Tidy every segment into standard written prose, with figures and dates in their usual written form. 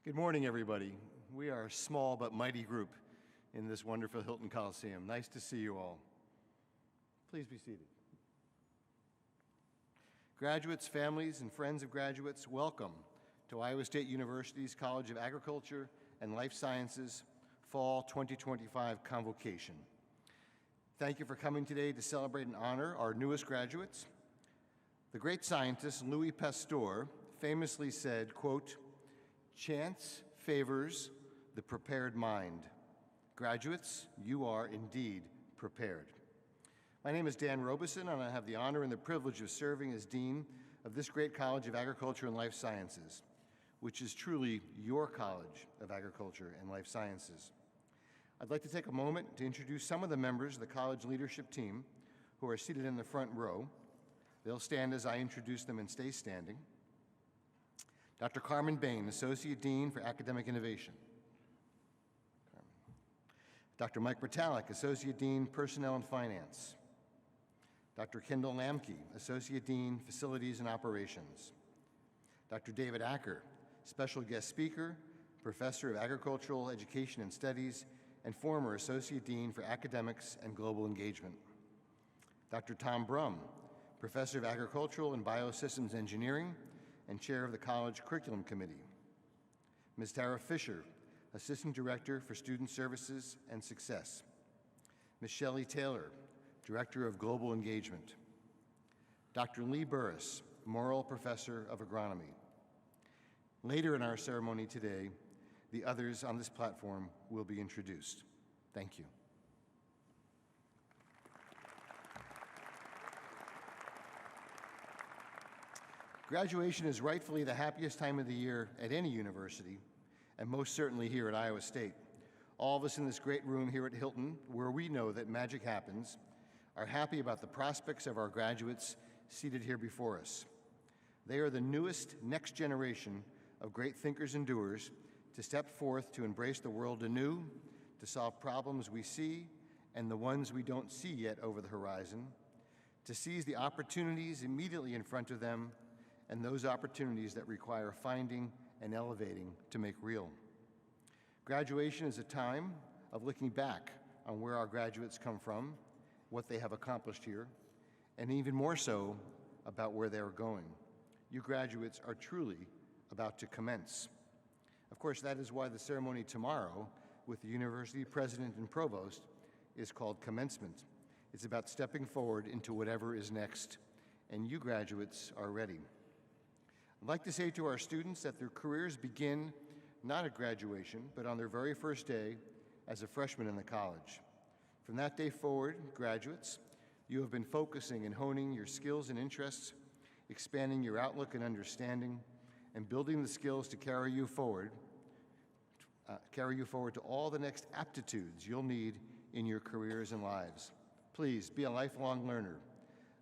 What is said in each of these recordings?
Good morning, everybody. We are a small but mighty group in this wonderful Hilton Coliseum. Nice to see you all. Please be seated. Graduates, families, and friends of graduates, welcome to Iowa State University's College of Agriculture and Life Sciences Fall 2025 Convocation. Thank you for coming today to celebrate and honor our newest graduates. The great scientist Louis Pasteur famously said, quote, "Chance favors the prepared mind." Graduates, you are indeed prepared. My name is Dan Robeson, and I have the honor and the privilege of serving as Dean of this great College of Agriculture and Life Sciences, which is truly your College of Agriculture and Life Sciences. I'd like to take a moment to introduce some of the members of the college leadership team who are seated in the front row. They'll stand as I introduce them and stay standing. Dr. Carmen Bain, Associate Dean for Academic Innovation. Dr. Mike Bertalik, Associate Dean, Personnel and Finance. Dr. Kendall Lamke, Associate Dean, Facilities and Operations. Dr. David Acker, Special Guest Speaker, Professor of Agricultural Education and Studies, and former Associate Dean for Academics and Global Engagement. Dr. Tom Brum, Professor of Agricultural and Biosystems Engineering, and Chair of the College Curriculum Committee. Ms. Tara Fisher, Assistant Director for Student Services and Success. Ms. Shelley Taylor, Director of Global Engagement. Dr. Lee Burris, Morrill Professor of Agronomy. Later in our ceremony today, the others on this platform will be introduced. Thank you. Graduation is rightfully the happiest time of the year at any university, and most certainly here at Iowa State. All of us in this great room here at Hilton, where we know that magic happens, are happy about the prospects of our graduates seated here before us. They are the newest next generation of great thinkers and doers to step forth to embrace the world anew, to solve problems we see and the ones we don't see yet over the horizon, to seize the opportunities immediately in front of them and those opportunities that require finding and elevating to make real. Graduation is a time of looking back on where our graduates come from, what they have accomplished here, and even more so about where they are going. You graduates are truly about to commence. Of course, that is why the ceremony tomorrow with the university president and provost is called commencement. It's about stepping forward into whatever is next, and you graduates are ready. I'd like to say to our students that their careers begin not at graduation, but on their very first day as a freshman in the college. From that day forward, graduates, you have been focusing and honing your skills and interests, expanding your outlook and understanding, and building the skills to carry you forward to all the next aptitudes you'll need in your careers and lives. Please be a lifelong learner.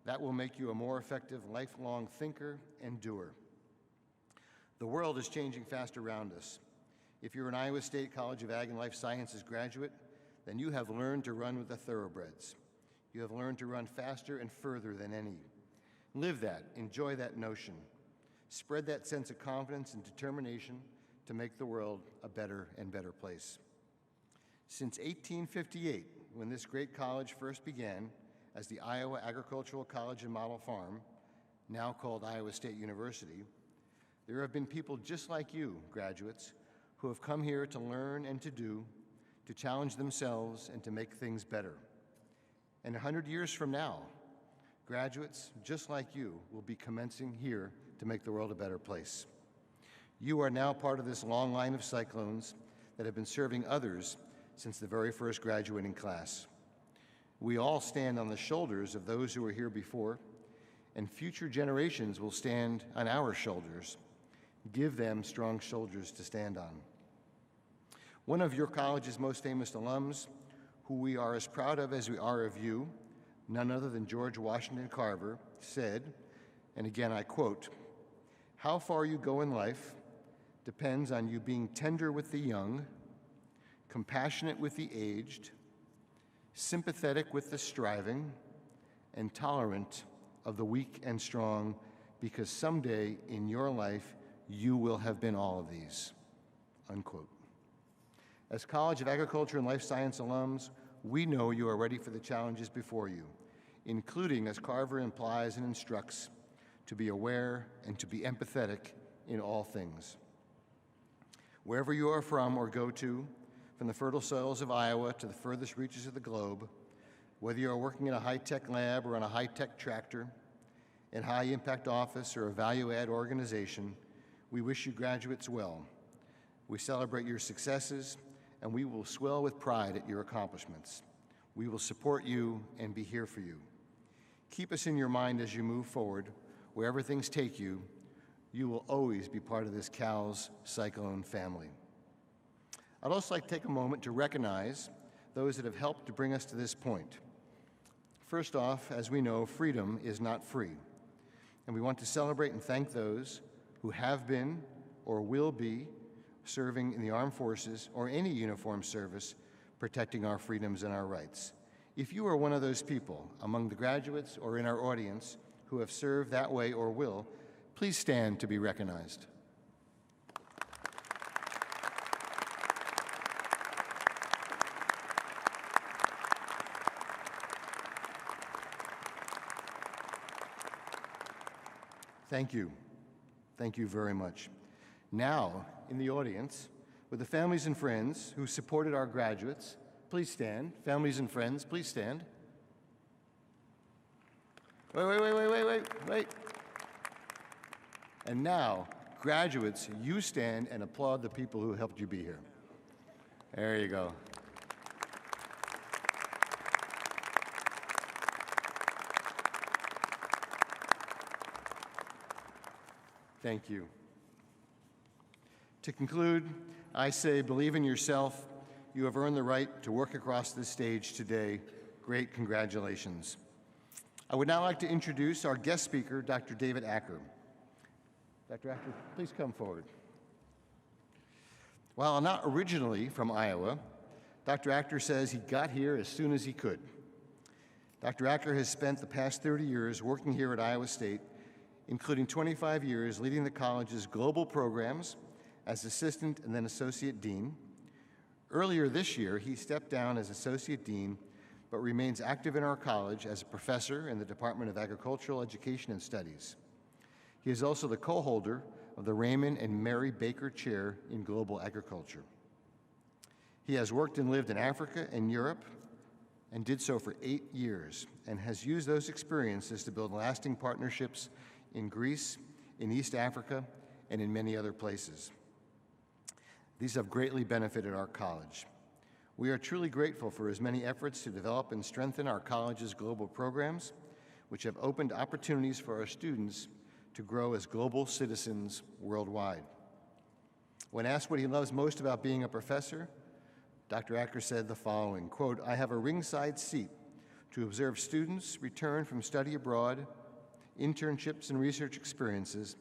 That will make you a more effective lifelong thinker and doer. The world is changing fast around us. If you're an Iowa State College of Ag and Life Sciences graduate, then you have learned to run with the thoroughbreds. You have learned to run faster and further than any. Live that, enjoy that notion. Spread that sense of confidence and determination to make the world a better and better place. Since 1858, when this great college first began as the Iowa Agricultural College and Model Farm, now called Iowa State University, there have been people just like you, graduates, who have come here to learn and to do, to challenge themselves and to make things better. And 100 years from now, graduates just like you will be commencing here to make the world a better place. You are now part of this long line of cyclones that have been serving others since the very first graduating class. We all stand on the shoulders of those who were here before, and future generations will stand on our shoulders. Give them strong shoulders to stand on. One of your college's most famous alums, who we are as proud of as we are of you, none other than George Washington Carver, said, and again I quote, "How far you go in life depends on you being tender with the young, compassionate with the aged, sympathetic with the striving, and tolerant of the weak and strong, because someday in your life you will have been all of these." unquote. As College of Agriculture and Life Science alums, we know you are ready for the challenges before you, including, as Carver implies and instructs, to be aware and to be empathetic in all things. Wherever you are from or go to, from the fertile soils of Iowa to the furthest reaches of the globe, whether you are working in a high-tech lab or on a high-tech tractor, in high-impact office or a value-add organization, we wish you graduates well. We celebrate your successes, and we will swell with pride at your accomplishments. We will support you and be here for you. Keep us in your mind as you move forward. Wherever things take you, you will always be part of this Cal's Cyclone family. I'd also like to take a moment to recognize those that have helped to bring us to this point. First off, as we know, freedom is not free, and we want to celebrate and thank those who have been or will be serving in the armed forces or any uniformed service protecting our freedoms and our rights. If you are one of those people among the graduates or in our audience who have served that way or will, please stand to be recognized. Thank you. Thank you very much. Now, in the audience, with the families and friends who supported our graduates, please stand. Families and friends, please stand. Wait. And now, graduates, you stand and applaud the people who helped you be here. There you go. Thank you. To conclude, I say, believe in yourself. You have earned the right to work across this stage today. Great congratulations. I would now like to introduce our guest speaker, Dr. David Acker. Dr. Acker, please come forward. While not originally from Iowa, Dr. Acker says he got here as soon as he could. Dr. Acker has spent the past 30 years working here at Iowa State, including 25 years leading the college's global programs as assistant and then associate dean. Earlier this year, he stepped down as associate dean, but remains active in our college as a professor in the Department of Agricultural Education and Studies. He is also the co-holder of the Raymond and Mary Baker Chair in Global Agriculture. He has worked and lived in Africa and Europe and did so for 8 years and has used those experiences to build lasting partnerships in Greece, in East Africa, and in many other places. These have greatly benefited our college. We are truly grateful for his many efforts to develop and strengthen our college's global programs, which have opened opportunities for our students to grow as global citizens worldwide. When asked what he loves most about being a professor, Dr. Acker said the following, quote, "I have a ringside seat to observe students return from study abroad, internships and research experiences,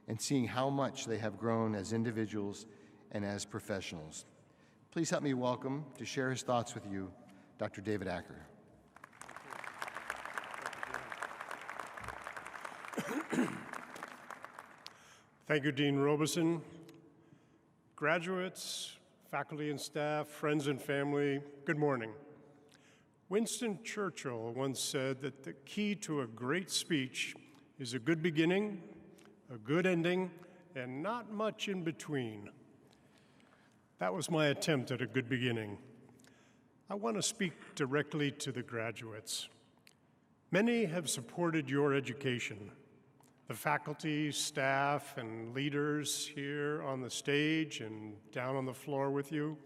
and seeing how much they have grown as individuals and as professionals." Please help me welcome, to share his thoughts with you, Dr. David Acker. Thank you, Dean Robeson. Graduates, faculty and staff, friends and family, good morning. Winston Churchill once said that the key to a great speech is a good beginning, a good ending, and not much in between. That was my attempt at a good beginning. I want to speak directly to the graduates. Many have supported your education. The faculty, staff, and leaders here on the stage and down on the floor with you,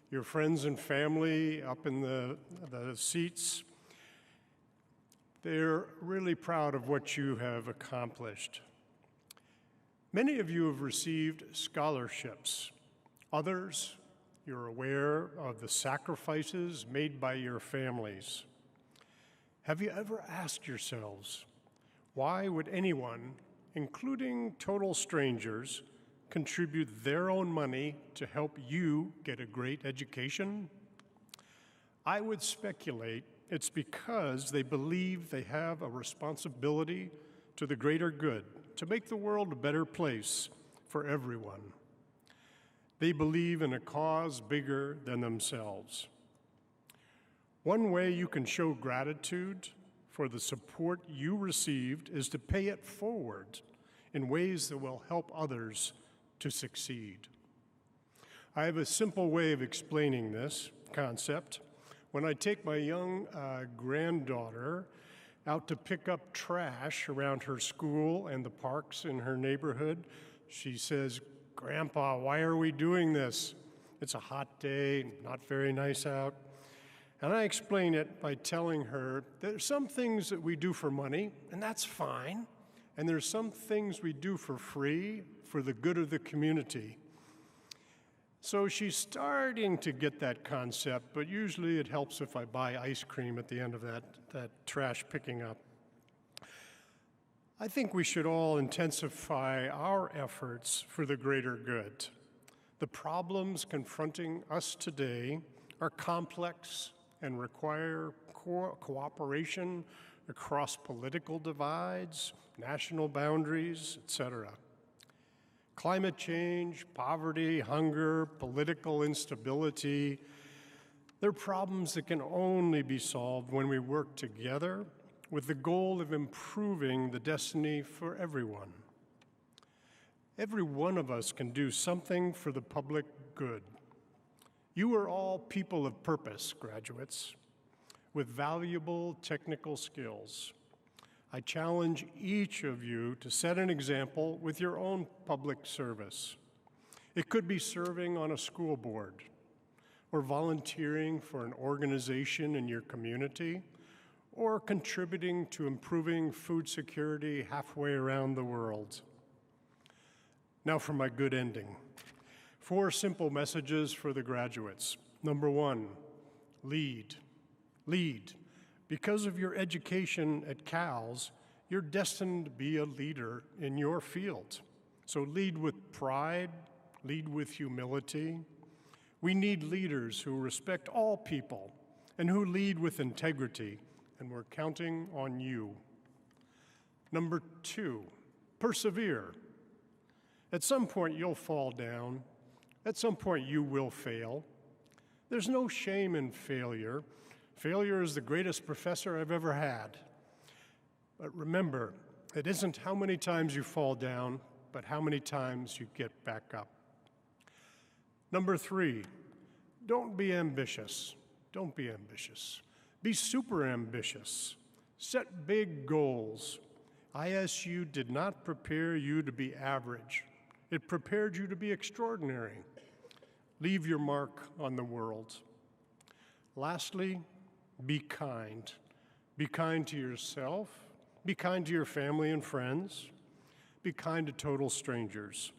your friends and family up in the seats, they're really proud of what you have accomplished. Many of you have received scholarships. Others, you're aware of the sacrifices made by your families. Have you ever asked yourselves, why would anyone, including total strangers, contribute their own money to help you get a great education? I would speculate it's because they believe they have a responsibility to the greater good, to make the world a better place for everyone. They believe in a cause bigger than themselves. One way you can show gratitude for the support you received is to pay it forward in ways that will help others to succeed. I have a simple way of explaining this concept. When I take my young granddaughter out to pick up trash around her school and the parks in her neighborhood, she says, "Grandpa, why are we doing this? It's a hot day, not very nice out." And I explain it by telling her there's some things that we do for money, and that's fine. And there's some things we do for free for the good of the community. So she's starting to get that concept, but usually it helps if I buy ice cream at the end of that trash picking up. I think we should all intensify our efforts for the greater good. The problems confronting us today are complex and require cooperation across political divides, national boundaries, etc. Climate change, poverty, hunger, political instability, they're problems that can only be solved when we work together with the goal of improving the destiny for everyone. Every one of us can do something for the public good. You are all people of purpose, graduates, with valuable technical skills. I challenge each of you to set an example with your own public service. It could be serving on a school board, or volunteering for an organization in your community, or contributing to improving food security halfway around the world. Now for my good ending. 4 simple messages for the graduates. Number 1, lead. Lead. Because of your education at CALS, you're destined to be a leader in your field. So lead with pride, lead with humility. We need leaders who respect all people and who lead with integrity, and we're counting on you. Number 2, persevere. At some point, you'll fall down. At some point, you will fail. There's no shame in failure. Failure is the greatest professor I've ever had. But remember, it isn't how many times you fall down, but how many times you get back up. Number 3, don't be ambitious. Don't be ambitious. Be super ambitious. Set big goals. ISU did not prepare you to be average. It prepared you to be extraordinary. Leave your mark on the world. Lastly, be kind. Be kind to yourself. Be kind to your family and friends. Be kind to total strangers.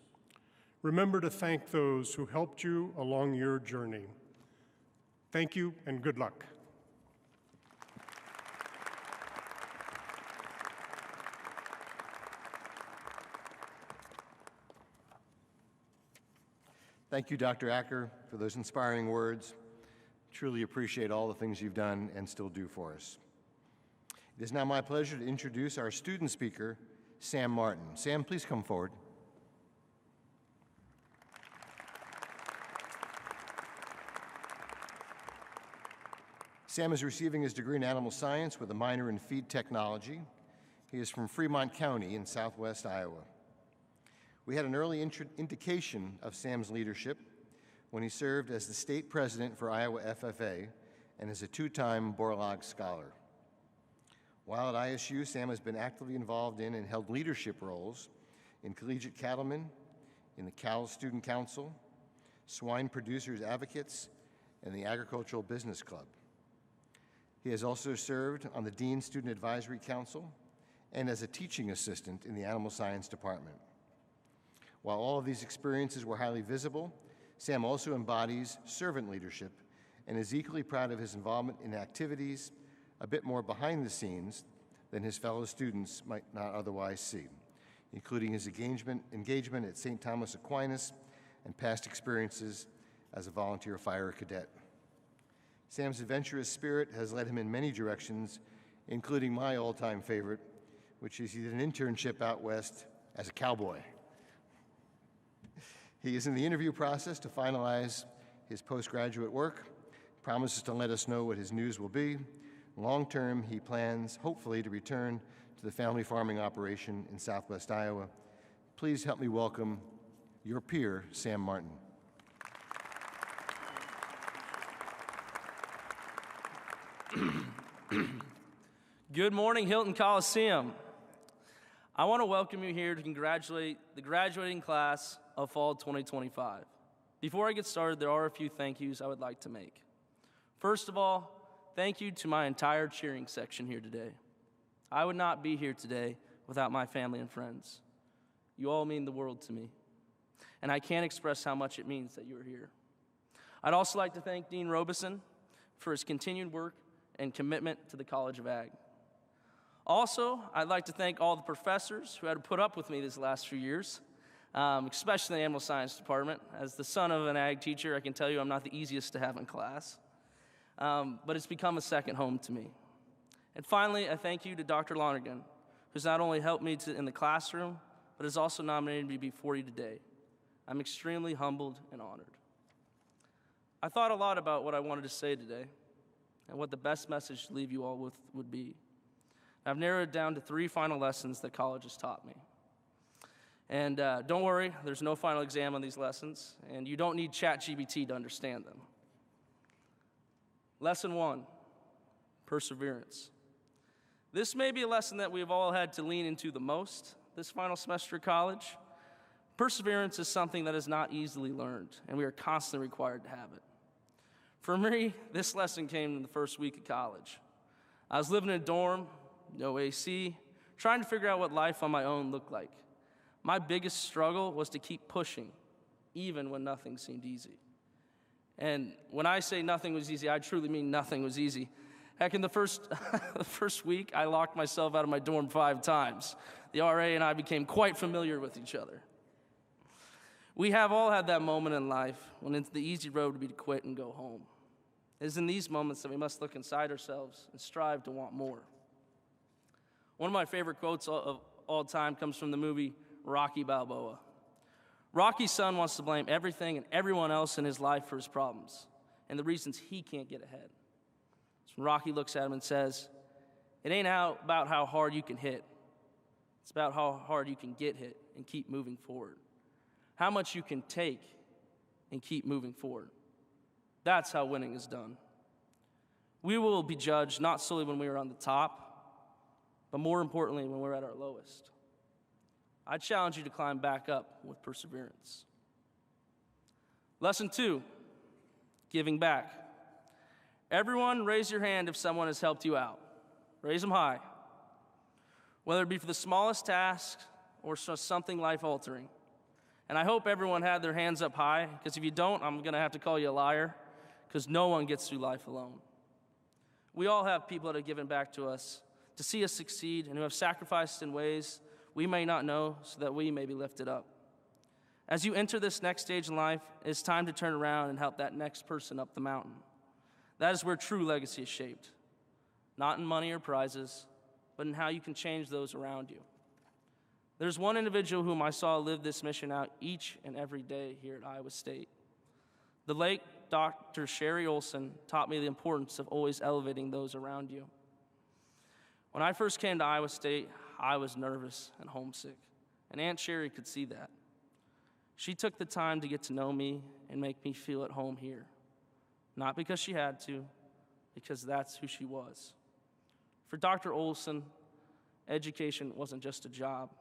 Remember to thank those who helped you along your journey. Thank you and good luck. Thank you, Dr. Acker, for those inspiring words. Truly appreciate all the things you've done and still do for us. It is now my pleasure to introduce our student speaker, Sam Martin. Sam, please come forward. Sam is receiving his degree in animal science with a minor in feed technology. He is from Fremont County in southwest Iowa. We had an early indication of Sam's leadership when he served as the state president for Iowa FFA and as a 2-time Borlaug Scholar. While at ISU, Sam has been actively involved in and held leadership roles in Collegiate Cattlemen, in the CALS Student Council, Swine Producers Advocates, and the Agricultural Business Club. He has also served on the Dean Student Advisory Council and as a teaching assistant in the Animal Science Department. While all of these experiences were highly visible, Sam also embodies servant leadership and is equally proud of his involvement in activities a bit more behind the scenes than his fellow students might not otherwise see, including his engagement at St. Thomas Aquinas and past experiences as a volunteer fire cadet. Sam's adventurous spirit has led him in many directions, including my all-time favorite, which is he did an internship out west as a cowboy. He is in the interview process to finalize his postgraduate work, promises to let us know what his news will be. Long-term, he plans, hopefully, to return to the family farming operation in southwest Iowa. Please help me welcome your peer, Sam Martin. Good morning, Hilton Coliseum. I want to welcome you here to congratulate the graduating class of fall 2025. Before I get started, there are a few thank yous I would like to make. First of all, thank you to my entire cheering section here today. I would not be here today without my family and friends. You all mean the world to me, and I can't express how much it means that you're here. I'd also like to thank Dean Robeson for his continued work and commitment to the College of Ag. Also, I'd like to thank all the professors who had to put up with me these last few years, especially the animal science department. As the son of an ag teacher, I can tell you I'm not the easiest to have in class, but it's become a second home to me. And finally, I thank you to Dr. Lonergan, who's not only helped me in the classroom, but has also nominated me before you today. I'm extremely humbled and honored. I thought a lot about what I wanted to say today and what the best message to leave you all with would be. I've narrowed it down to 3 final lessons that college has taught me. And don't worry, there's no final exam on these lessons, and you don't need ChatGPT to understand them. Lesson 1, perseverance. This may be a lesson that we've all had to lean into the most this final semester of college. Perseverance is something that is not easily learned, and we are constantly required to have it. For me, this lesson came in the first week of college. I was living in a dorm, no AC, trying to figure out what life on my own looked like. My biggest struggle was to keep pushing, even when nothing seemed easy. And when I say nothing was easy, I truly mean nothing was easy. Heck, in the first week, I locked myself out of my dorm 5 times. The RA and I became quite familiar with each other. We have all had that moment in life when it's the easy road to be to quit and go home. It is in these moments that we must look inside ourselves and strive to want more. One of my favorite quotes of all time comes from the movie Rocky Balboa. Rocky's son wants to blame everything and everyone else in his life for his problems and the reasons he can't get ahead. So when Rocky looks at him and says, "It ain't about how hard you can hit. It's about how hard you can get hit and keep moving forward. How much you can take and keep moving forward. That's how winning is done." We will be judged not solely when we are on the top, but more importantly, when we're at our lowest. I challenge you to climb back up with perseverance. Lesson 2, giving back. Everyone raise your hand if someone has helped you out. Raise them high. Whether it be for the smallest task or something life-altering. And I hope everyone had their hands up high, because if you don't, I'm going to have to call you a liar, because no one gets through life alone. We all have people that have given back to us to see us succeed and who have sacrificed in ways we may not know so that we may be lifted up. As you enter this next stage in life, it's time to turn around and help that next person up the mountain. That is where true legacy is shaped, not in money or prizes, but in how you can change those around you. There's one individual whom I saw live this mission out each and every day here at Iowa State. The late Dr. Sherry Olson taught me the importance of always elevating those around you. When I first came to Iowa State, I was nervous and homesick, and Aunt Sherry could see that. She took the time to get to know me and make me feel at home here. Not because she had to, because that's who she was. For Dr. Olson, education wasn't just a job,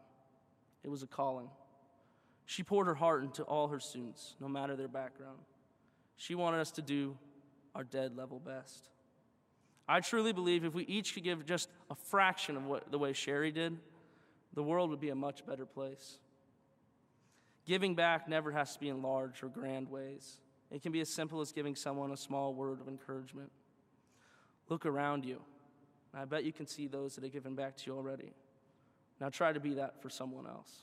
it was a calling. She poured her heart into all her students, no matter their background. She wanted us to do our dead level best. I truly believe if we each could give just a fraction of the way Sherry did, the world would be a much better place. Giving back never has to be in large or grand ways. It can be as simple as giving someone a small word of encouragement. Look around you, and I bet you can see those that have given back to you already. Now try to be that for someone else.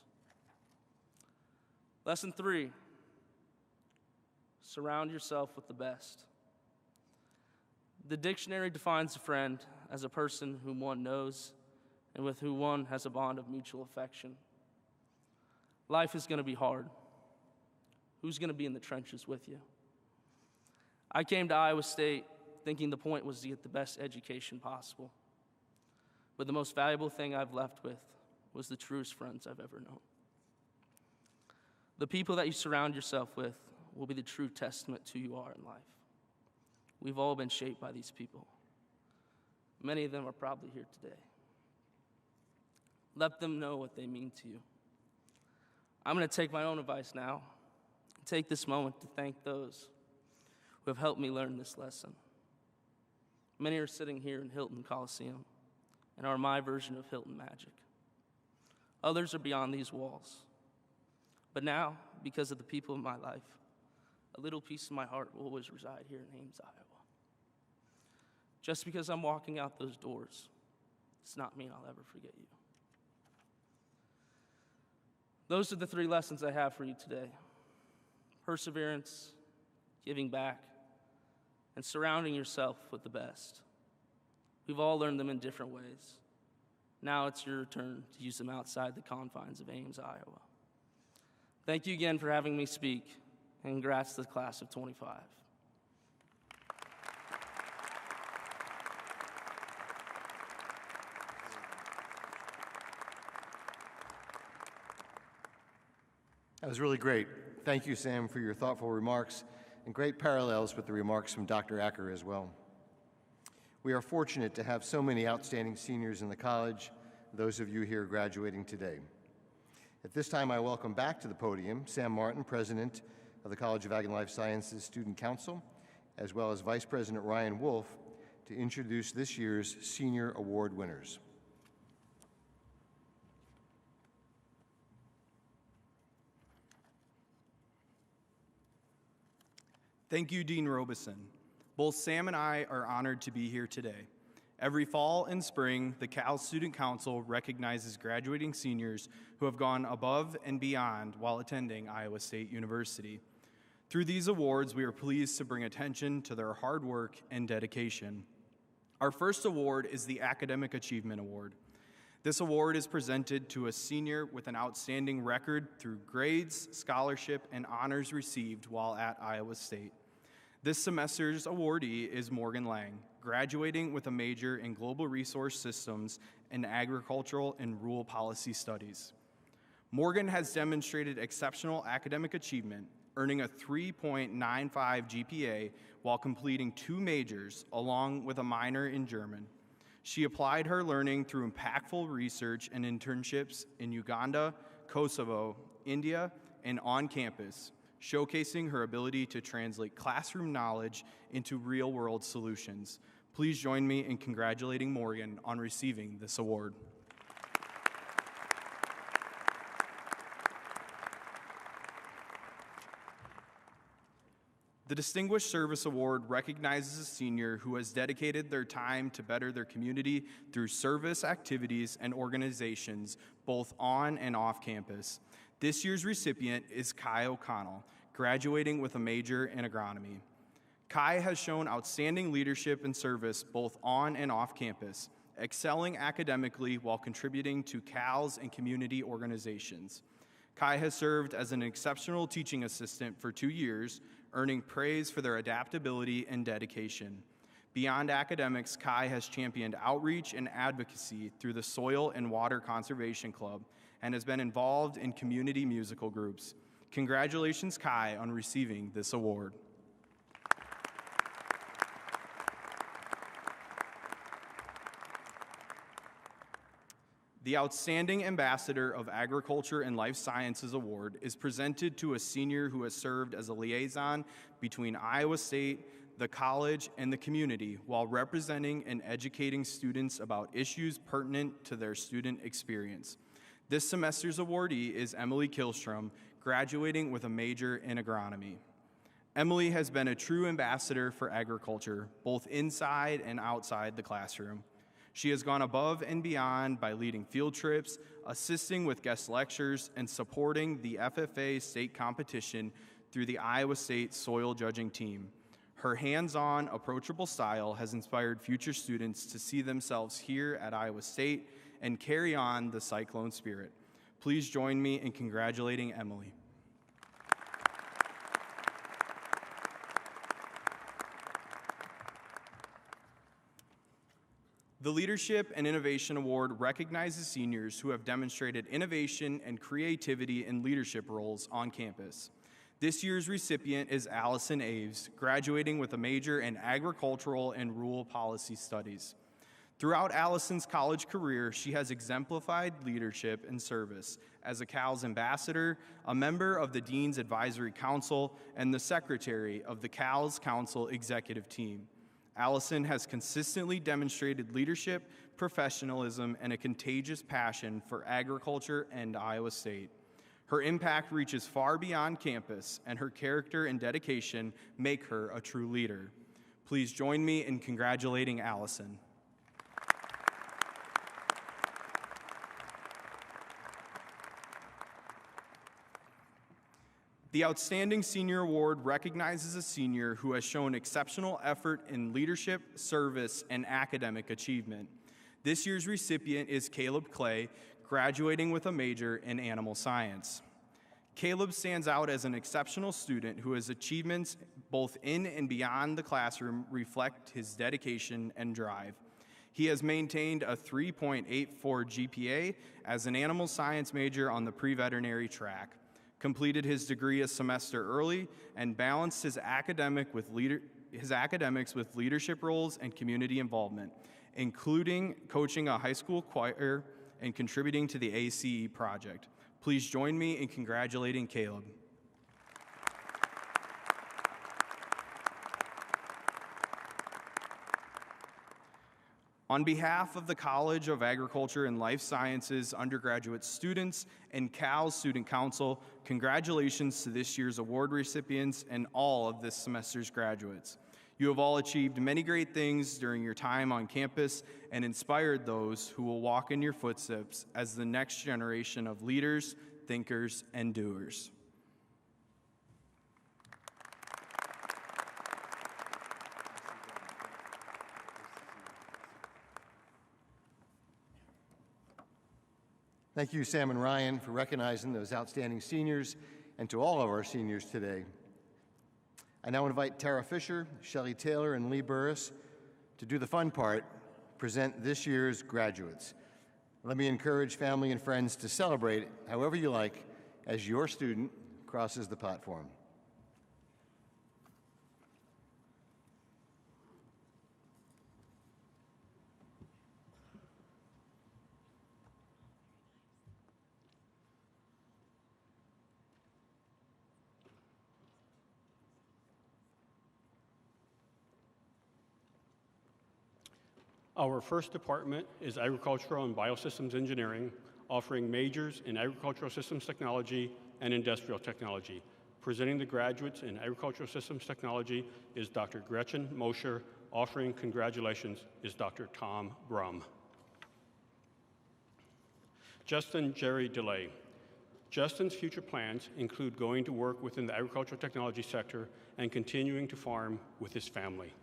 Lesson 3, surround yourself with the best. The dictionary defines a friend as a person whom one knows and with whom one has a bond of mutual affection. Life is going to be hard. Who's going to be in the trenches with you? I came to Iowa State thinking the point was to get the best education possible. But the most valuable thing I've left with was the truest friends I've ever known. The people that you surround yourself with will be the true testament to who you are in life. We've all been shaped by these people. Many of them are probably here today. Let them know what they mean to you. I'm going to take my own advice now and take this moment to thank those who have helped me learn this lesson. Many are sitting here in Hilton Coliseum and are my version of Hilton magic. Others are beyond these walls. But now, because of the people in my life, a little piece of my heart will always reside here in Ames, Iowa. Just because I'm walking out those doors does not mean I'll ever forget you. Those are the 3 lessons I have for you today: perseverance, giving back, and surrounding yourself with the best. We've all learned them in different ways. Now it's your turn to use them outside the confines of Ames, Iowa. Thank you again for having me speak, and congrats to the class of 25. That was really great. Thank you, Sam, for your thoughtful remarks and great parallels with the remarks from Dr. Acker as well. We are fortunate to have so many outstanding seniors in the college, those of you here graduating today. At this time, I welcome back to the podium Sam Martin, President of the College of Ag and Life Sciences Student Council, as well as Vice President Ryan Wolf, to introduce this year's Senior Award winners. Thank you, Dean Robeson. Both Sam and I are honored to be here today. Every fall and spring, the Cal Student Council recognizes graduating seniors who have gone above and beyond while attending Iowa State University. Through these awards, we are pleased to bring attention to their hard work and dedication. Our first award is the Academic Achievement Award. This award is presented to a senior with an outstanding record through grades, scholarship, and honors received while at Iowa State. This semester's awardee is Morgan Lang, graduating with a major in Global Resource Systems and Agricultural and Rural Policy Studies. Morgan has demonstrated exceptional academic achievement, earning a 3.95 GPA while completing 2 majors, along with a minor in German. She applied her learning through impactful research and internships in Uganda, Kosovo, India, and on campus, showcasing her ability to translate classroom knowledge into real-world solutions. Please join me in congratulating Morgan on receiving this award. The Distinguished Service Award recognizes a senior who has dedicated their time to better their community through service activities and organizations, both on and off campus. This year's recipient is Kai O'Connell, graduating with a major in agronomy. Kai has shown outstanding leadership and service both on and off campus, excelling academically while contributing to Cal's and community organizations. Kai has served as an exceptional teaching assistant for 2 years, earning praise for their adaptability and dedication. Beyond academics, Kai has championed outreach and advocacy through the Soil and Water Conservation Club and has been involved in community musical groups. Congratulations, Kai, on receiving this award. The Outstanding Ambassador of Agriculture and Life Sciences Award is presented to a senior who has served as a liaison between Iowa State, the college, and the community while representing and educating students about issues pertinent to their student experience. This semester's awardee is Emily Kilstrom, graduating with a major in agronomy. Emily has been a true ambassador for agriculture, both inside and outside the classroom. She has gone above and beyond by leading field trips, assisting with guest lectures, and supporting the FFA state competition through the Iowa State soil judging team. Her hands-on, approachable style has inspired future students to see themselves here at Iowa State and carry on the Cyclone spirit. Please join me in congratulating Emily. The Leadership and Innovation Award recognizes seniors who have demonstrated innovation and creativity in leadership roles on campus. This year's recipient is Allison Aves, graduating with a major in Agricultural and Rural Policy Studies. Throughout Allison's college career, she has exemplified leadership and service as a CALS ambassador, a member of the Dean's Advisory Council, and the secretary of the CALS Council executive team. Allison has consistently demonstrated leadership, professionalism, and a contagious passion for agriculture and Iowa State. Her impact reaches far beyond campus, and her character and dedication make her a true leader. Please join me in congratulating Allison. The Outstanding Senior Award recognizes a senior who has shown exceptional effort in leadership, service, and academic achievement. This year's recipient is Caleb Clay, graduating with a major in animal science. Caleb stands out as an exceptional student whose achievements both in and beyond the classroom reflect his dedication and drive. He has maintained a 3.84 GPA as an animal science major on the pre-veterinary track, completed his degree a semester early, and balanced his academics with leadership roles and community involvement, including coaching a high school choir and contributing to the ACE project. Please join me in congratulating Caleb. On behalf of the College of Agriculture and Life Sciences undergraduate students and CALS Student Council, congratulations to this year's award recipients and all of this semester's graduates. You have all achieved many great things during your time on campus and inspired those who will walk in your footsteps as the next generation of leaders, thinkers, and doers. Thank you, Sam and Ryan, for recognizing those outstanding seniors, and to all of our seniors today. I now invite Tara Fisher, Shelley Taylor, and Lee Burris to do the fun part, present this year's graduates. Let me encourage family and friends to celebrate however you like as your student crosses the platform. Our first department is Agricultural and Biosystems Engineering, offering majors in Agricultural Systems Technology and Industrial Technology. Presenting the graduates in Agricultural Systems Technology is Dr. Gretchen Mosher. Offering congratulations is Dr. Tom Brum. Justin Jerry DeLay. Justin's future plans include going to work within the agricultural technology sector and continuing to farm with his family.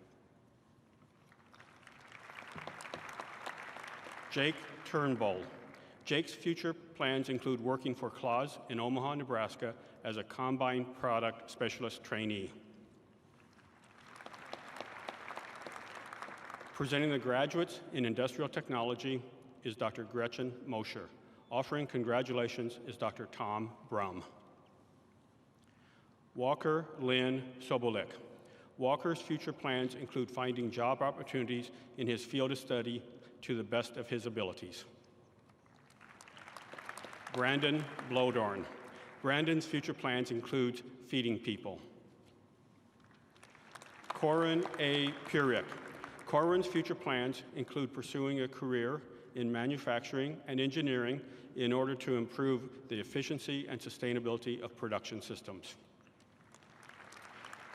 Jake Turnbull. Jake's future plans include working for Claus in Omaha, Nebraska as a combine product specialist trainee. Presenting the graduates in industrial technology is Dr. Gretchen Mosher. Offering congratulations is Dr. Tom Brum. Walker Lynn Sobolik. Walker's future plans include finding job opportunities in his field of study to the best of his abilities. Brandon Blodorn. Brandon's future plans include feeding people. Corin A. Purick. Corin's future plans include pursuing a career in manufacturing and engineering in order to improve the efficiency and sustainability of production systems.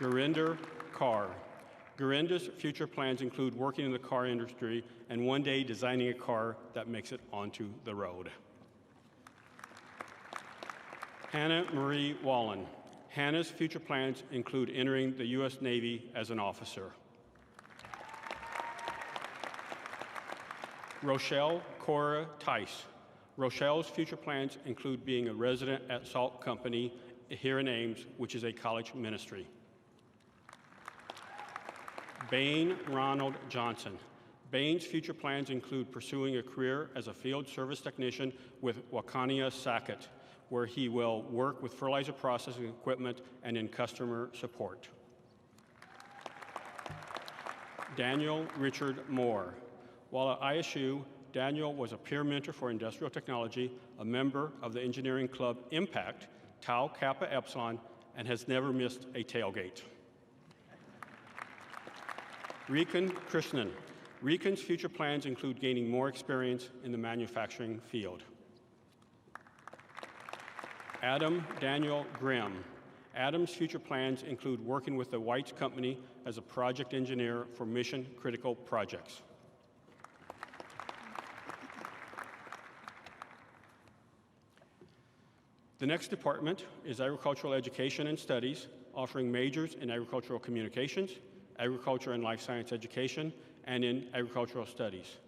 Gurinder Kaur. Gurinda's future plans include working in the car industry and one day designing a car that makes it onto the road. Hannah Marie Wallen. Hannah's future plans include entering the U.S. Navy as an officer. Rochelle Cora Tice. Rochelle's future plans include being a resident at Salt Company here in Ames, which is a college ministry. Bain Ronald Johnson. Bain's future plans include pursuing a career as a field service technician with Wakania Sackett, where he will work with fertilizer processing equipment and in customer support. Daniel Richard Moore. While at ISU, Daniel was a peer mentor for industrial technology, a member of the engineering club Impact, Tau Kappa Epsilon, and has never missed a tailgate. Rikan Krishnan. Rikan's future plans include gaining more experience in the manufacturing field. Adam Daniel Grimm. Adam's future plans include working with the White's Company as a project engineer for mission-critical projects. The next department is Agricultural Education and Studies, offering majors in Agricultural Communications, Agriculture and Life Science Education, and in Agricultural Studies.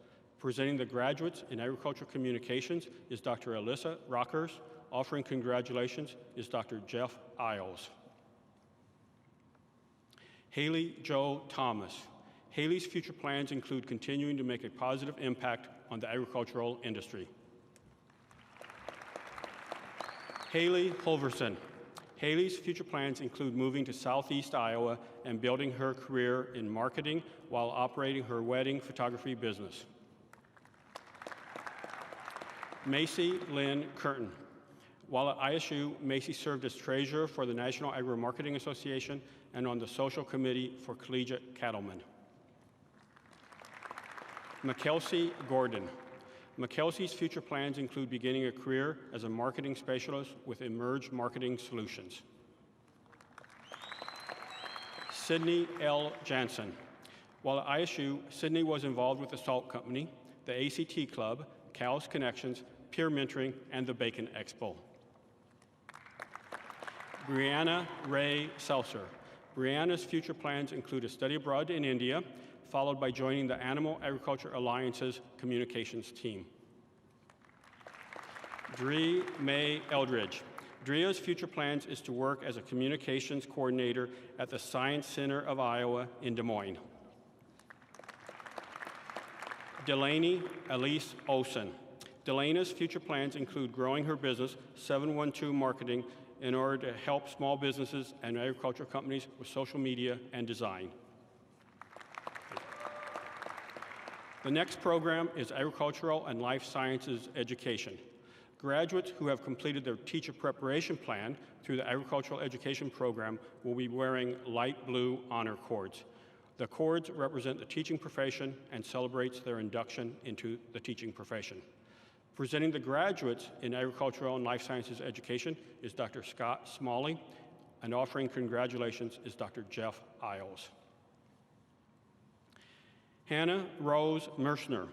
Presenting the graduates in Agricultural Communications is Dr. Alyssa Rockers. Offering congratulations is Dr. Jeff Isles. Haley Joe Thomas. Haley's future plans include continuing to make a positive impact on the agricultural industry. Haley Holverson. Haley's future plans include moving to Southeast Iowa and building her career in marketing while operating her wedding photography business. Macy Lynn Curtin. While at ISU, Macy served as treasurer for the National Agro-Marketing Association and on the social committee for collegiate cattlemen. McKelsey Gordon. McKelsey's future plans include beginning a career as a marketing specialist with Emerge Marketing Solutions. Sydney L. Jansen. While at ISU, Sydney was involved with the Salt Company, the ACT Club, Cows Connections, peer mentoring, and the Bacon Expo. Brianna Ray Seltzer. Brianna's future plans include a study abroad in India, followed by joining the Animal Agriculture Alliance's communications team. Dree May Eldridge. Drea's future plans is to work as a communications coordinator at the Science Center of Iowa in Des Moines. Delaney Elise Olson. Delaney's future plans include growing her business, 712 Marketing, in order to help small businesses and agricultural companies with social media and design. The next program is Agricultural and Life Sciences Education. Graduates who have completed their teacher preparation plan through the Agricultural Education Program will be wearing light blue honor cords. The cords represent the teaching profession and celebrates their induction into the teaching profession. Presenting the graduates in Agricultural and Life Sciences Education is Dr. Scott Smalley, and offering congratulations is Dr. Jeff Isles. Hannah Rose Merschner.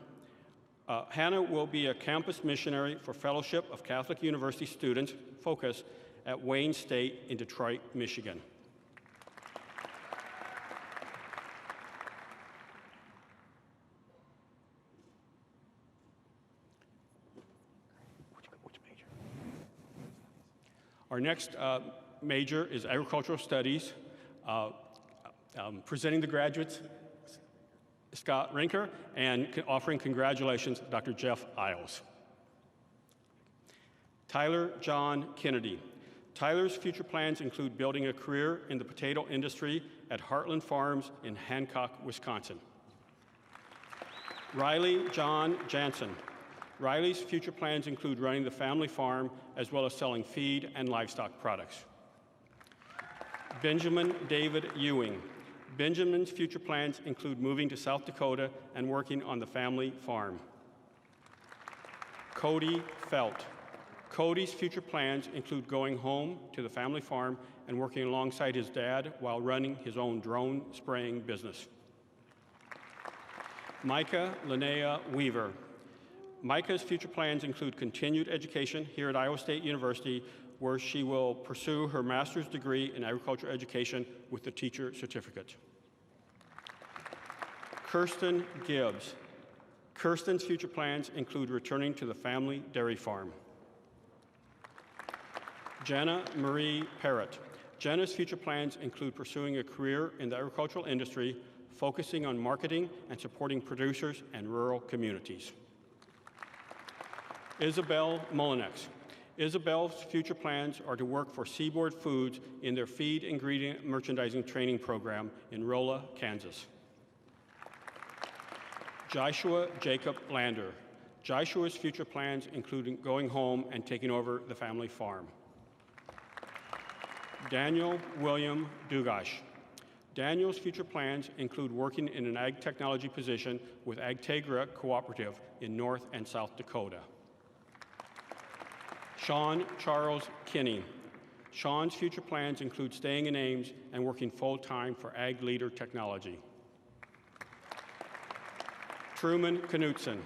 Hannah will be a campus missionary for Fellowship of Catholic University Students, Focus, at Wayne State in Detroit, Michigan. Our next major is Agricultural Studies. Presenting the graduates, Scott Rinker, and offering congratulations, Dr. Jeff Isles. Tyler John Kennedy. Tyler's future plans include building a career in the potato industry at Heartland Farms in Hancock, Wisconsin. Riley John Jansen. Riley's future plans include running the family farm as well as selling feed and livestock products. Benjamin David Ewing. Benjamin's future plans include moving to South Dakota and working on the family farm. Cody Felt. Cody's future plans include going home to the family farm and working alongside his dad while running his own drone spraying business. Micah Linnea Weaver. Micah's future plans include continued education here at Iowa State University, where she will pursue her master's degree in agriculture education with the teacher certificate. Kirsten Gibbs. Kirsten's future plans include returning to the family dairy farm. Jenna Marie Parrott. Jenna's future plans include pursuing a career in the agricultural industry, focusing on marketing and supporting producers and rural communities. Isabel Mullinex. Isabel's future plans are to work for Seaboard Foods in their feed ingredient merchandising training program in Rolla, Kansas. Joshua Jacob Lander. Joshua's future plans include going home and taking over the family farm. Daniel William Dugash. Daniel's future plans include working in an ag technology position with Agtegra Cooperative in North and South Dakota. Sean Charles Kinney. Sean's future plans include staying in Ames and working full-time for Ag Leader Technology. Truman Knutson.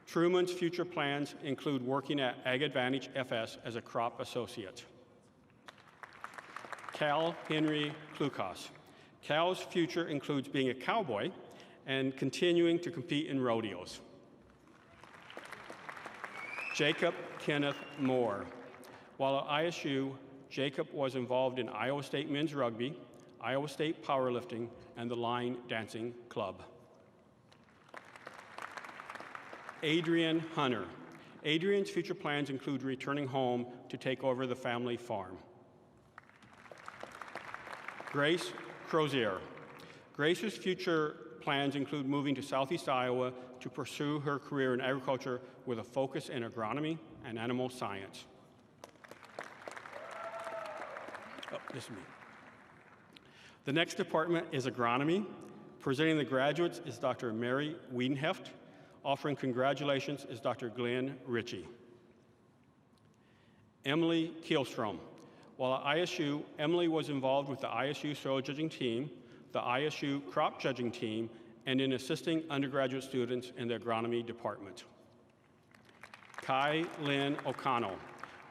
Truman's future plans include working at Ag Advantage FS as a crop associate. Cal Henry Klukas. Cal's future includes being a cowboy and continuing to compete in rodeos. Jacob Kenneth Moore. While at ISU, Jacob was involved in Iowa State men's rugby, Iowa State powerlifting, and the line dancing club. Adrian Hunter. Adrian's future plans include returning home to take over the family farm. Grace Crozier. Grace's future plans include moving to Southeast Iowa to pursue her career in agriculture with a focus in agronomy and animal science. Oh, this is me. The next department is agronomy. Presenting the graduates is Dr. Mary Wiedenheft. Offering congratulations is Dr. Glenn Ritchie. Emily Kielstrom. While at ISU, Emily was involved with the ISU soil judging team, the ISU crop judging team, and in assisting undergraduate students in the agronomy department. Kai Lynn O'Connell.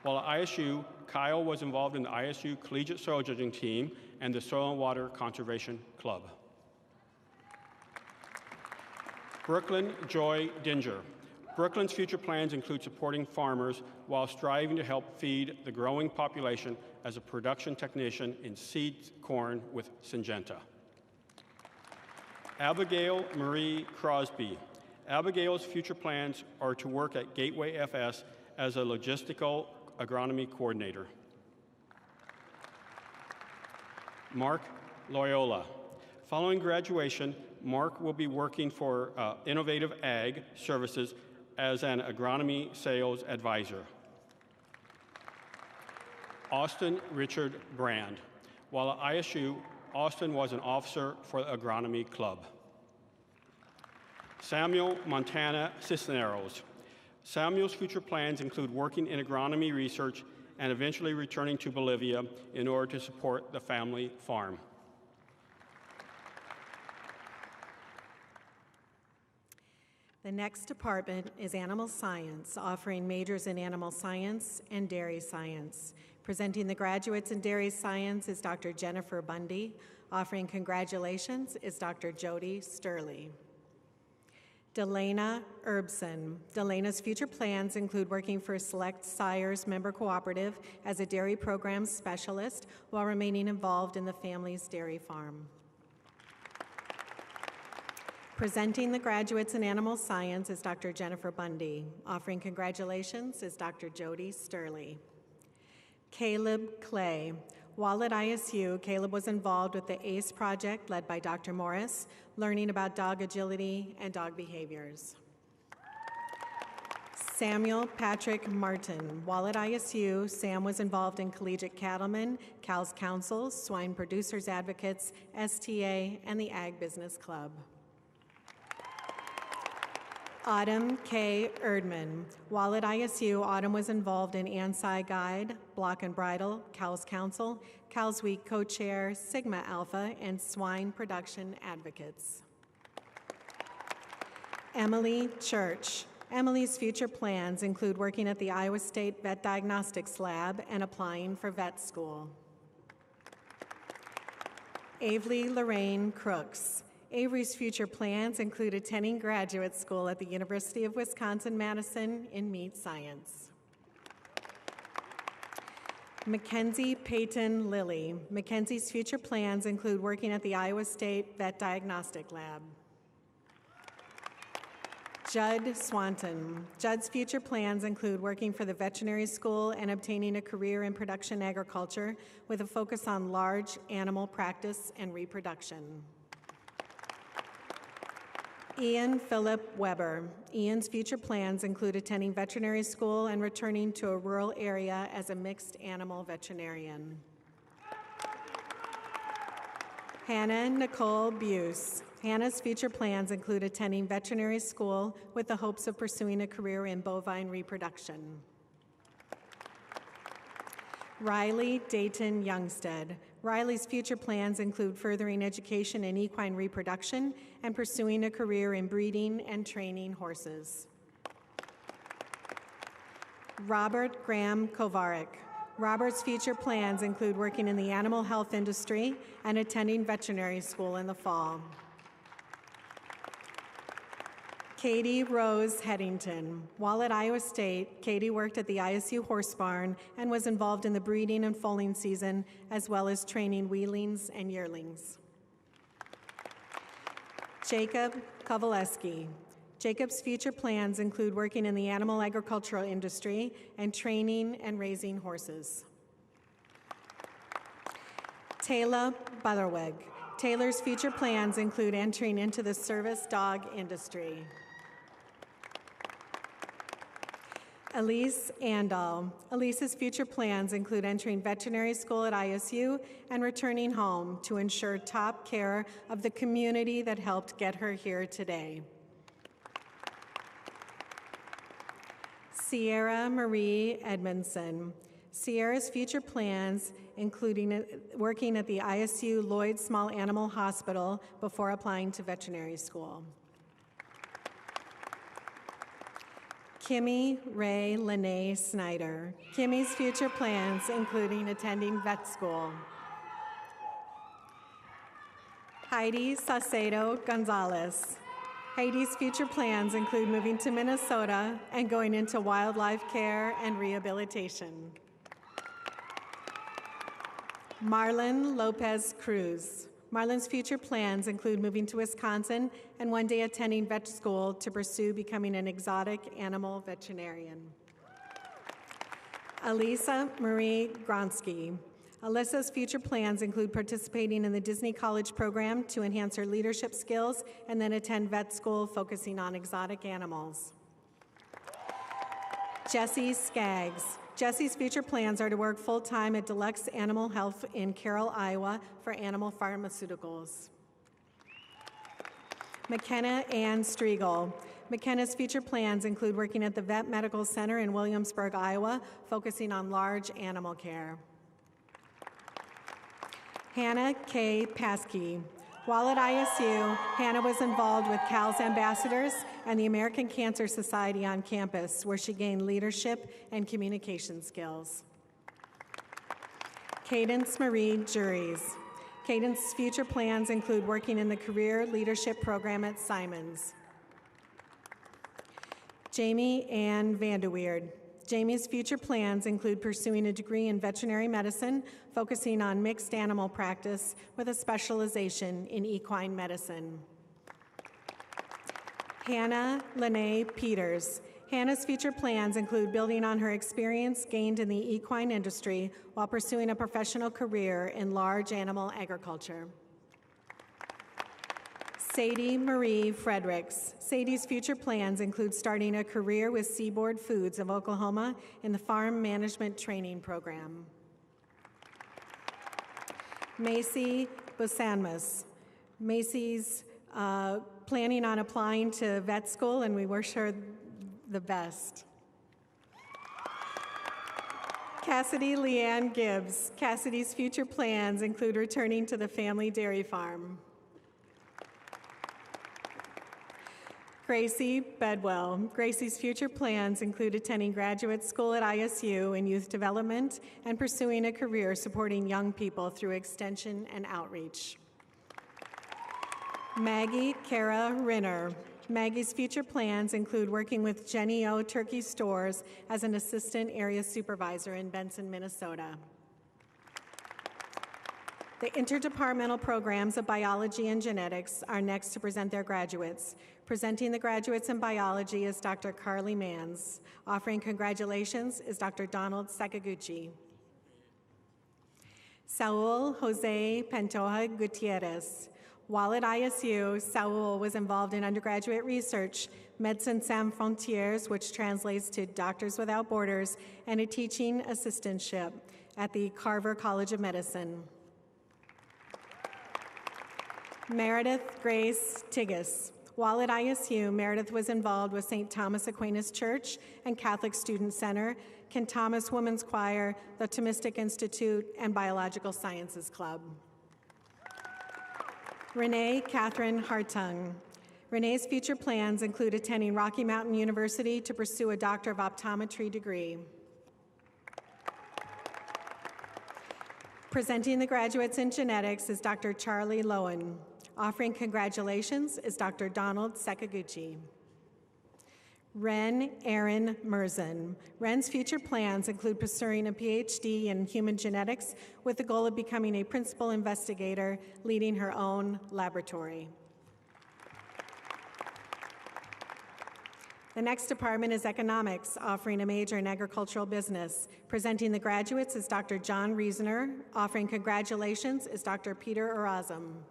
While at ISU, Kyle was involved in the ISU collegiate soil judging team and the Soil and Water Conservation Club. Brooklyn Joy Dinger. Brooklyn's future plans include supporting farmers while striving to help feed the growing population as a production technician in seed corn with Syngenta. Abigail Marie Crosby. Abigail's future plans are to work at Gateway FS as a logistical agronomy coordinator. Mark Loyola. Following graduation, Mark will be working for Innovative Ag Services as an agronomy sales advisor. Austin Richard Brand. While at ISU, Austin was an officer for the Agronomy Club. Samuel Montana Cisneros. Samuel's future plans include working in agronomy research and eventually returning to Bolivia in order to support the family farm. The next department is Animal Science, offering majors in Animal Science and Dairy Science. Presenting the graduates in Dairy Science is Dr. Jennifer Bundy. Offering congratulations is Dr. Jody Sturley. Delana Erbson. Delana's future plans include working for Select Sires Member Cooperative as a dairy program specialist while remaining involved in the family's dairy farm. Presenting the graduates in Animal Science is Dr. Jennifer Bundy. Offering congratulations is Dr. Jody Sturley. Caleb Clay. While at ISU, Caleb was involved with the ACE project led by Dr. Morris, learning about dog agility and dog behaviors. Samuel Patrick Martin. While at ISU, Sam was involved in Collegiate Cattlemen, Cows Council, Swine Producers Advocates, STA, and the Ag Business Club. Autumn K. Erdman. While at ISU, Autumn was involved in ANSI Guide, Block and Bridle, Cows Council, Cows Week Co-Chair, Sigma Alpha, and Swine Production Advocates. Emily Church. Emily's future plans include working at the Iowa State Vet Diagnostics Lab and applying for vet school. Avery Lorraine Crooks. Avery's future plans include attending graduate school at the University of Wisconsin-Madison in meat science. Mackenzie Peyton Lilly. Mackenzie's future plans include working at the Iowa State Vet Diagnostic Lab. Judd Swanton. Judd's future plans include working for the veterinary school and obtaining a career in production agriculture with a focus on large animal practice and reproduction. Ian Philip Weber. Ian's future plans include attending veterinary school and returning to a rural area as a mixed animal veterinarian. Hannah Nicole Buse. Hannah's future plans include attending veterinary school with the hopes of pursuing a career in bovine reproduction. Riley Dayton Youngstead. Riley's future plans include furthering education in equine reproduction and pursuing a career in breeding and training horses. Robert Graham Kovarik. Robert's future plans include working in the animal health industry and attending veterinary school in the fall. Katie Rose Headington. While at Iowa State, Katie worked at the ISU horse barn and was involved in the breeding and foaling season, as well as training weanlings and yearlings. Jacob Kowaleski. Jacob's future plans include working in the animal agricultural industry and training and raising horses. Taylor Butterweg. Taylor's future plans include entering into the service dog industry. Elise Andal. Elise's future plans include entering veterinary school at ISU and returning home to ensure top care of the community that helped get her here today. Sierra Marie Edmondson. Sierra's future plans including working at the ISU Lloyd Small Animal Hospital before applying to veterinary school. Kimmy Ray Lene Snyder. Kimmy's future plans including attending vet school. Heidi Saucedo Gonzalez. Heidi's future plans include moving to Minnesota and going into wildlife care and rehabilitation. Marlon Lopez Cruz. Marlon's future plans include moving to Wisconsin and one day attending vet school to pursue becoming an exotic animal veterinarian. Alisa Marie Gronsky. Alyssa's future plans include participating in the Disney College program to enhance her leadership skills and then attend vet school focusing on exotic animals. Jessie Skaggs. Jessie's future plans are to work full-time at Deluxe Animal Health in Carroll, Iowa for animal pharmaceuticals. McKenna Ann Striegel. McKenna's future plans include working at the Vet Medical Center in Williamsburg, Iowa, focusing on large animal care. Hannah K. Paskey. While at ISU, Hannah was involved with CAL's Ambassadors and the American Cancer Society on campus, where she gained leadership and communication skills. Cadence Marie Juries. Cadence's future plans include working in the Career Leadership Program at Simons. Jamie Ann Vanderweerd. Jamie's future plans include pursuing a degree in veterinary medicine, focusing on mixed animal practice with a specialization in equine medicine. Hannah Lene Peters. Hannah's future plans include building on her experience gained in the equine industry while pursuing a professional career in large animal agriculture. Sadie Marie Fredericks. Sadie's future plans include starting a career with Seaboard Foods of Oklahoma in the Farm Management Training Program. Macy Bosanmus. Macy's planning on applying to vet school, and we wish her the best. Cassidy Leanne Gibbs. Cassidy's future plans include returning to the family dairy farm. Gracie Bedwell. Gracie's future plans include attending graduate school at ISU in youth development and pursuing a career supporting young people through extension and outreach. Maggie Kara Rinner. Maggie's future plans include working with Jenny O Turkey Stores as an assistant area supervisor in Benson, Minnesota. The interdepartmental programs of biology and genetics are next to present their graduates. Presenting the graduates in biology is Dr. Carly Manns. Offering congratulations is Dr. Donald Sakaguchi. Saul Jose Pantoja Gutierrez. While at ISU, Saul was involved in undergraduate research, Médecins Sans Frontières, which translates to Doctors Without Borders, and a teaching assistantship at the Carver College of Medicine. Meredith Grace Tigas. While at ISU, Meredith was involved with St. Thomas Aquinas Church and Catholic Student Center, Ken Thomas Women's Choir, the Thomistic Institute, and Biological Sciences Club. Renee Catherine Hartung. Renee's future plans include attending Rocky Mountain University to pursue a Doctor of Optometry degree. Presenting the graduates in genetics is Dr. Charlie Lowen. Offering congratulations is Dr. Donald Sakaguchi. Ren Aaron Merzen. Ren's future plans include pursuing a PhD in human genetics with the goal of becoming a principal investigator, leading her own laboratory. The next department is economics, offering a major in agricultural business. Presenting the graduates is Dr. John Reasoner. Offering congratulations is Dr. Peter Erasm.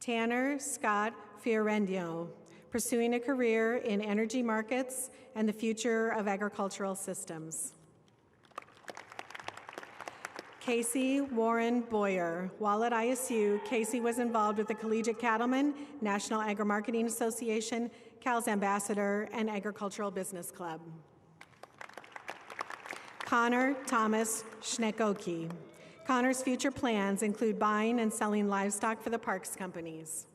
Tanner Scott Fiorendio. Pursuing a career in energy markets and the future of agricultural systems. Casey Warren Boyer. While at ISU, Casey was involved with the Collegiate Cattlemen, National Agri-Marketing Association, Cal's Ambassador, and Agricultural Business Club. Connor Thomas Schnekoki. Connor's future plans include buying and selling livestock for the parks companies.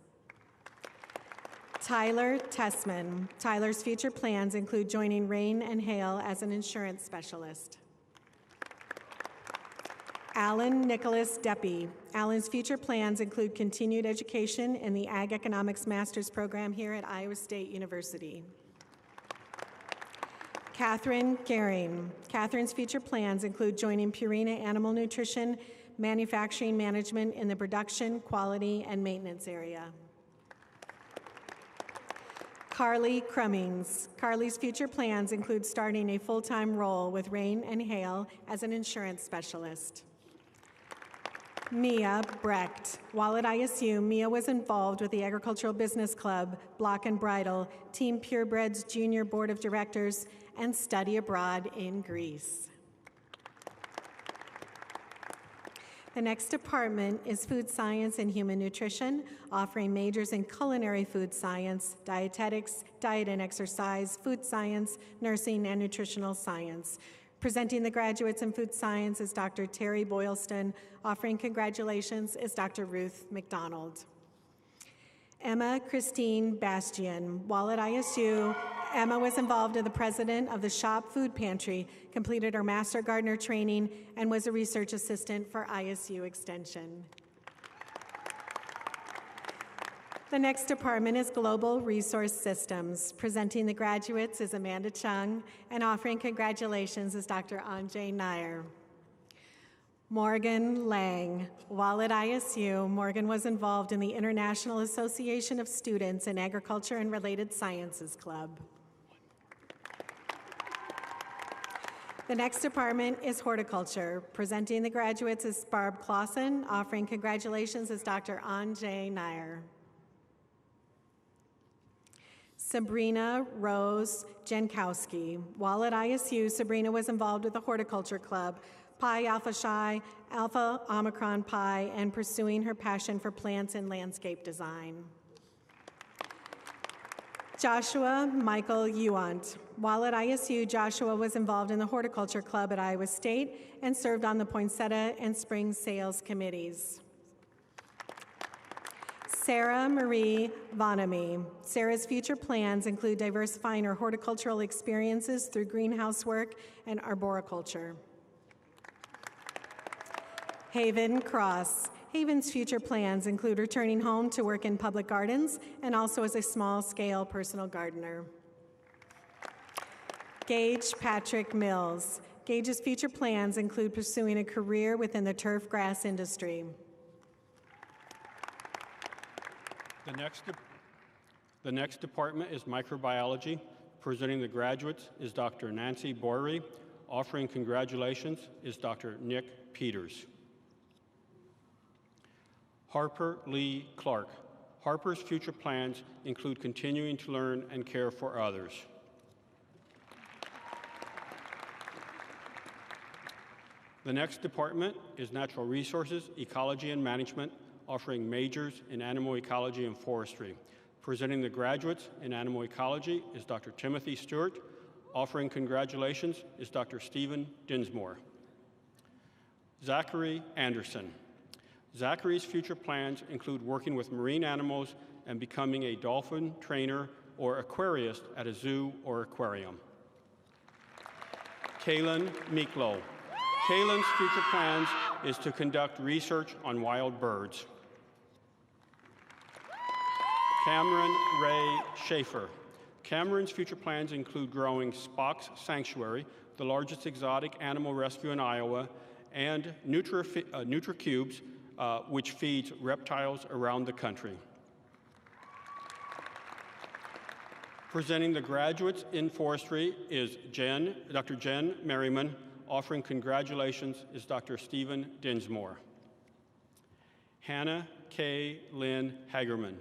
Tyler Tessman. Tyler's future plans include joining Rain and Hail as an insurance specialist. Alan Nicholas Deppy. Alan's future plans include continued education in the Ag Economics Master's program here at Iowa State University. Catherine Gehring. Catherine's future plans include joining Purina Animal Nutrition, manufacturing management in the production, quality, and maintenance area. Carly Crummings. Carly's future plans include starting a full-time role with Rain and Hail as an insurance specialist. Mia Brecht. While at ISU, Mia was involved with the Agricultural Business Club, Block and Bridle, Team Purebred's Junior Board of Directors, and study abroad in Greece. The next department is Food Science and Human Nutrition, offering majors in culinary food science, dietetics, diet and exercise, food science, nursing, and nutritional science. Presenting the graduates in food science is Dr. Terry Boylston. Offering congratulations is Dr. Ruth McDonald. Emma Christine Bastian. While at ISU, Emma was involved as the president of the Shop Food Pantry, completed her Master Gardener training, and was a research assistant for ISU Extension. The next department is Global Resource Systems. Presenting the graduates is Amanda Chung, and offering congratulations is Dr. Anjay Nair. Morgan Lang. While at ISU, Morgan was involved in the International Association of Students in Agriculture and Related Sciences Club. The next department is horticulture. Presenting the graduates is Barb Clausen. Offering congratulations is Dr. Anjay Nair. Sabrina Rose Jankowski. While at ISU, Sabrina was involved with the Horticulture Club, Pi Alpha Psi, Alpha Omicron Pi, and pursuing her passion for plants and landscape design. Joshua Michael Uant. While at ISU, Joshua was involved in the Horticulture Club at Iowa State and served on the Poinsettia and Spring Sales Committees. Sarah Marie Vonamy. Sarah's future plans include diversifying her horticultural experiences through greenhouse work and arboriculture. Haven Cross. Haven's future plans include returning home to work in public gardens and also as a small-scale personal gardener. Gage Patrick Mills. Gage's future plans include pursuing a career within the turf grass industry. The next department is microbiology. Presenting the graduates is Dr. Nancy Boyery. Offering congratulations is Dr. Nick Peters. Harper Lee Clark. Harper's future plans include continuing to learn and care for others. The next department is Natural Resources, Ecology, and Management, offering majors in Animal Ecology and Forestry. Presenting the graduates in Animal Ecology is Dr. Timothy Stewart. Offering congratulations is Dr. Stephen Dinsmore. Zachary Anderson. Zachary's future plans include working with marine animals and becoming a dolphin trainer or aquarist at a zoo or aquarium. Kaylin Miklo. Kaylin's future plans is to conduct research on wild birds. Cameron Ray Schaefer. Cameron's future plans include growing Spock's Sanctuary, the largest exotic animal rescue in Iowa, and NutriCubes, which feeds reptiles around the country. Presenting the graduates in forestry is Dr. Jen Merriman. Offering congratulations is Dr. Stephen Dinsmore. Hannah K. Lynn Hagerman.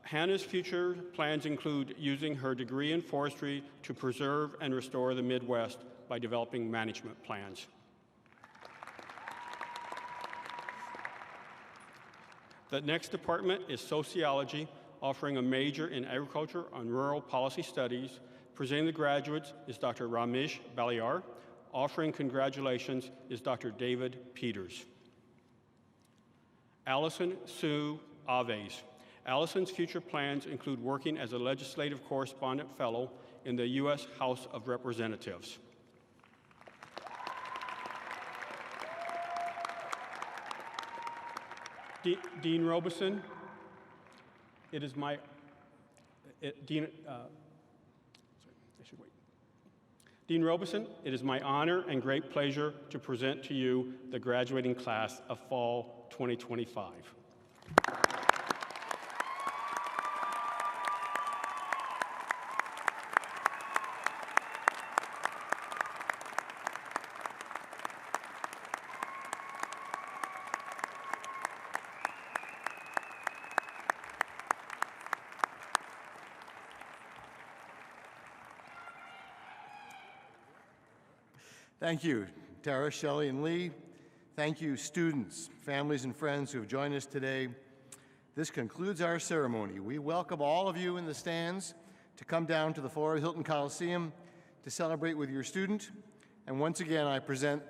Hannah's future plans include using her degree in forestry to preserve and restore the Midwest by developing management plans. The next department is sociology, offering a major in agriculture and rural policy studies. Presenting the graduates is Dr. Ramesh Baliar. Offering congratulations is Dr. David Peters. Allison Sue Aves. Allison's future plans include working as a legislative correspondent fellow in the U.S. House of Representatives. Dean Robeson, it is my Dean Robeson, it is my honor and great pleasure to present to you the graduating class of Fall 2025. Thank you, Tara, Shelley, and Lee. Thank you, students, families, and friends who have joined us today. This concludes our ceremony. We welcome all of you in the stands to come down to the floor of Hilton Coliseum to celebrate with your student. And once again, I present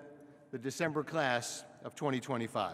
the December class of 2025.